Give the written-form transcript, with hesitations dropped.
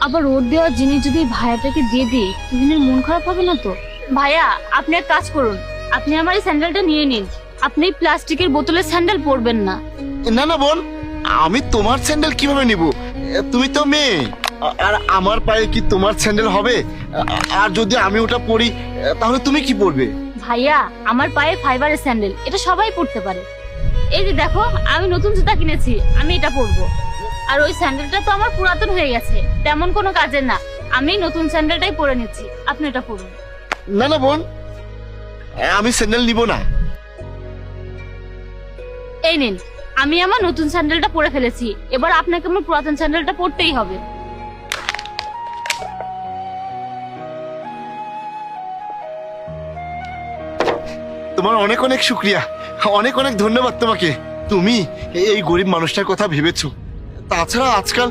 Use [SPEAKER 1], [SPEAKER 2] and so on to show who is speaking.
[SPEAKER 1] আবার ওর দেওয়া জিনিস যদি ভাইয়াটাকে দিয়ে দিই, তুহিনের মন খারাপ হবে না তো? ভাইয়া, আপনি এক কাজ করুন, আপনি আমার এই স্যান্ডেলটা নিয়ে নিন। আপনি প্লাস্টিকের বোতলের স্যান্ডেল পরবেন না।
[SPEAKER 2] না না বোন, আমি তোমার স্যান্ডেল কিভাবে নিব? তুমি তো মেয়ে, আর আমার পায়ে কি তোমার স্যান্ডেল হবে? আর যদি আমি ওটা পরি তাহলে তুমি কি পরবে?
[SPEAKER 1] ভাইয়া, আমার পায়ে ফাইবারের স্যান্ডেল, এটা সবাই পরতে পারে। এই যে দেখো, আমি নতুন জুতা কিনেছি, আমি এটা পরবো। আর ওই স্যান্ডেলটা তো আমার পুরাতন হয়ে গেছে, তেমন কোনো কাজের না। আমি নতুন স্যান্ডেলটাই পরে নিচ্ছি, আপনি এটা পরুন।
[SPEAKER 2] না না বোন, আমি স্যান্ডেল নিব না।
[SPEAKER 1] এই নিন, আমি আমার নতুন স্যান্ডেলটা পরে ফেলেছি, এবার আপনাকে আমার পুরাতন স্যান্ডেলটা পরতেই হবে।
[SPEAKER 2] তোমার অনেক অনেক শুক্রিয়া, অনেক অনেক ধন্যবাদ তোমাকে। তুমি এই গরিব মানুষটার কথা ভেবেছো। তাছাড়া আজকাল